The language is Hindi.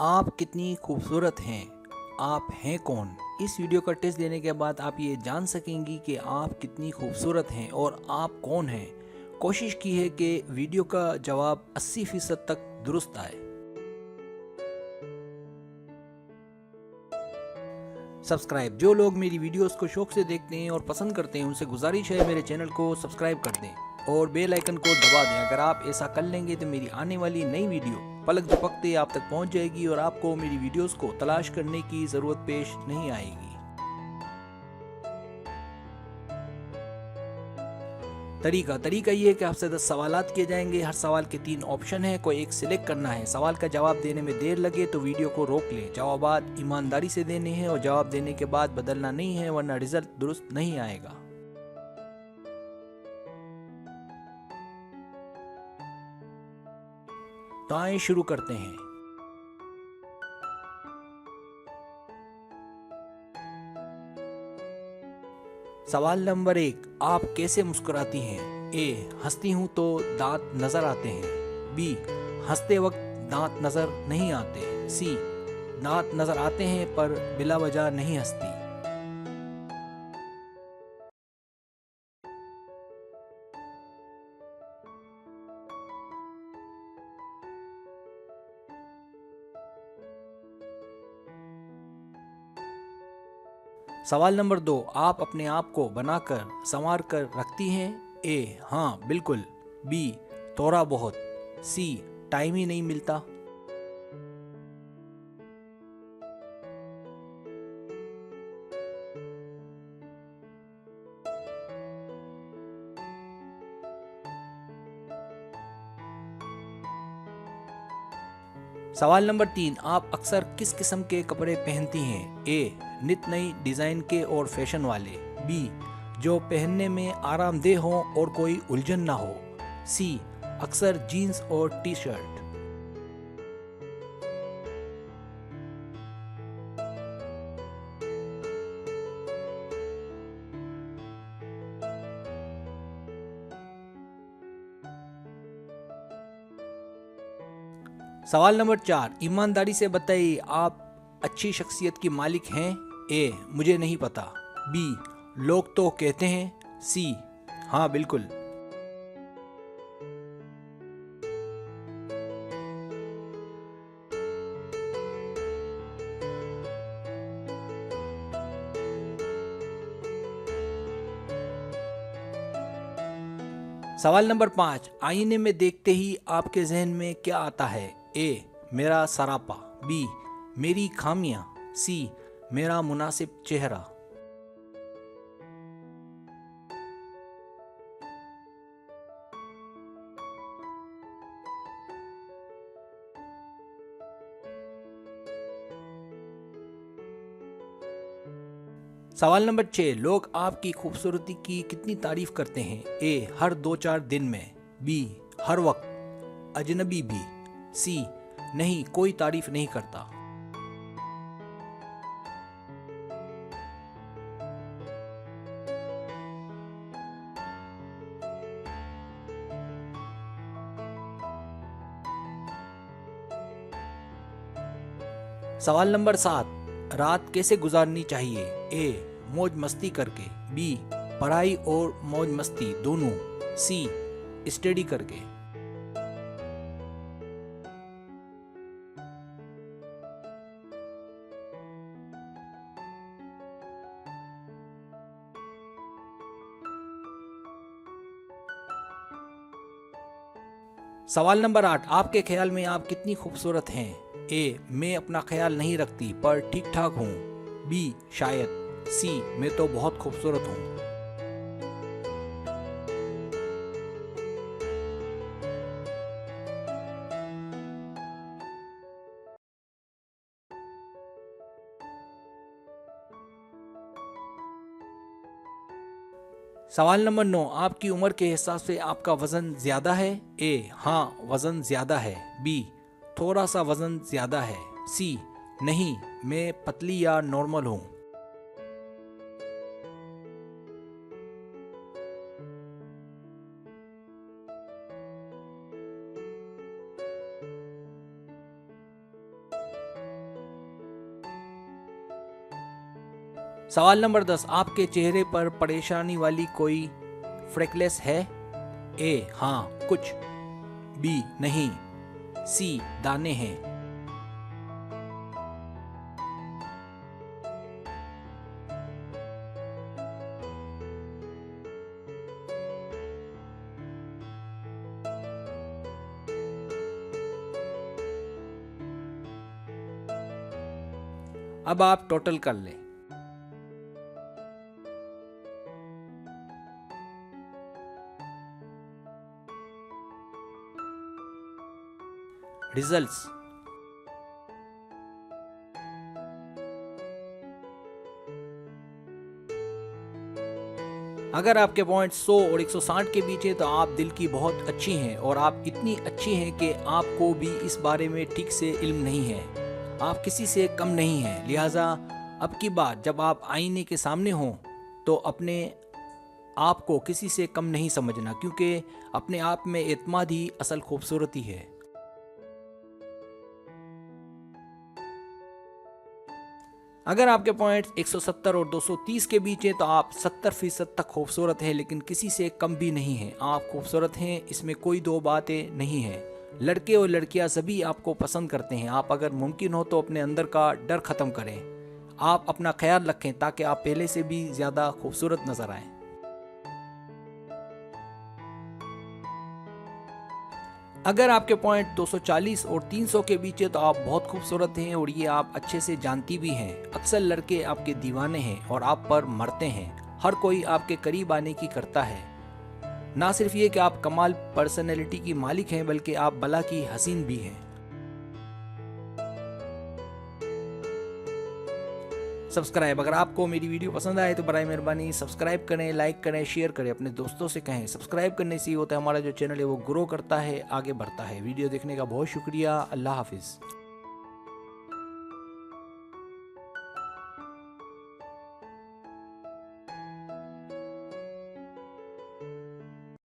आप कितनी खूबसूरत हैं। आप हैं कौन? इस वीडियो का टेस्ट देने के बाद आप ये जान सकेंगी कि आप कितनी खूबसूरत हैं और आप कौन हैं। कोशिश की है कि वीडियो का जवाब 80% तक दुरुस्त आए। सब्सक्राइब, जो लोग मेरी वीडियोस को शौक से देखते हैं और पसंद करते हैं उनसे गुजारिश है मेरे चैनल को सब्सक्राइब कर दें और बेल आइकन को दबा दें। अगर आप ऐसा कर लेंगे तो मेरी आने वाली नई वीडियो पलक झपकते आप तक पहुंच जाएगी और आपको मेरी वीडियोस को तलाश करने की ज़रूरत पेश नहीं आएगी। तरीका ये है कि आपसे 10 सवालात किए जाएंगे। हर सवाल के 3 ऑप्शन है, कोई एक सिलेक्ट करना है। सवाल का जवाब देने में देर लगे तो वीडियो को रोक लें। जवाबात ईमानदारी से देने हैं और जवाब देने के बाद बदलना नहीं है, वरना रिजल्ट दुरुस्त नहीं आएगा। तो आइए शुरू करते हैं। सवाल नंबर 1, आप कैसे मुस्कुराती हैं? ए, हंसती हूं तो दांत नजर आते हैं। बी, हंसते वक्त दांत नजर नहीं आते। सी, दांत नजर आते हैं पर बिला वजह नहीं हंसती। सवाल नंबर 2, आप अपने आप को बनाकर संवार कर रखती हैं? ए, हाँ बिल्कुल। बी, थोड़ा बहुत। सी, टाइम ही नहीं मिलता। सवाल नंबर 3, आप अक्सर किस किस्म के कपड़े पहनती हैं? ए, नित नई डिज़ाइन के और फैशन वाले। बी, जो पहनने में आरामदेह हो और कोई उलझन ना हो। सी, अक्सर जीन्स और टी शर्ट। सवाल नंबर 4, ईमानदारी से बताइए, आप अच्छी शख्सियत की मालिक हैं? ए, मुझे नहीं पता। बी, लोग तो कहते हैं। सी, हाँ बिल्कुल। सवाल नंबर 5, आईने में देखते ही आपके जहन में क्या आता है? ए, मेरा सरापा। बी, मेरी खामियां। सी, मेरा मुनासिब चेहरा। सवाल नंबर 6, लोग आपकी खूबसूरती की कितनी तारीफ करते हैं? ए, हर 2-4 दिन में। बी, हर वक्त, अजनबी भी। सी, नहीं, कोई तारीफ नहीं करता। सवाल नंबर 7, रात कैसे गुजारनी चाहिए? ए, मौज मस्ती करके। बी, पढ़ाई और मौज मस्ती दोनों। सी, स्टडी करके। सवाल नंबर 8, आपके ख्याल में आप कितनी खूबसूरत हैं? ए, मैं अपना ख्याल नहीं रखती पर ठीक ठाक हूँ। बी, शायद। सी, मैं तो बहुत खूबसूरत हूँ। सवाल नंबर 9, आपकी उम्र के हिसाब से आपका वजन ज्यादा है? ए, हाँ वजन ज्यादा है। बी, थोड़ा सा वजन ज्यादा है। सी, नहीं, मैं पतली या नॉर्मल हूँ। सवाल नंबर 10, आपके चेहरे पर परेशानी वाली कोई फ्रेकलेस है? ए हाँ कुछ, बी नहीं, सी दाने हैं। अब आप टोटल कर लें। रिजल्ट्स, अगर आपके पॉइंट 100 और 160 के बीच है तो आप दिल की बहुत अच्छी हैं और आप इतनी अच्छी हैं कि आपको भी इस बारे में ठीक से इल्म नहीं है। आप किसी से कम नहीं हैं, लिहाजा अब की बार जब आप आईने के सामने हों तो अपने आप को किसी से कम नहीं समझना, क्योंकि अपने आप में एतमाद ही असल खूबसूरती है। अगर आपके पॉइंट 170 और 230 के बीच है तो आप 70% तक खूबसूरत हैं, लेकिन किसी से कम भी नहीं हैं। आप खूबसूरत हैं, इसमें कोई दो बातें नहीं हैं। लड़के और लड़कियां सभी आपको पसंद करते हैं। आप अगर मुमकिन हो तो अपने अंदर का डर ख़त्म करें। आप अपना ख्याल रखें ताकि आप पहले से भी ज़्यादा खूबसूरत नज़र आएं। अगर आपके पॉइंट 240 और 300 के बीच है तो आप बहुत खूबसूरत हैं और ये आप अच्छे से जानती भी हैं। अक्सर लड़के आपके दीवाने हैं और आप पर मरते हैं। हर कोई आपके करीब आने की करता है। ना सिर्फ ये कि आप कमाल पर्सनैलिटी की मालिक हैं, बल्कि आप बला की हसीन भी हैं। सब्सक्राइब, अगर आपको मेरी वीडियो पसंद आए तो बराए मेहरबानी सब्सक्राइब करें, लाइक करें, शेयर करें, अपने दोस्तों से कहें। सब्सक्राइब करने से ही होता है हमारा जो चैनल है वो ग्रो करता है, आगे बढ़ता है। वीडियो देखने का बहुत शुक्रिया। अल्लाह हाफिज़।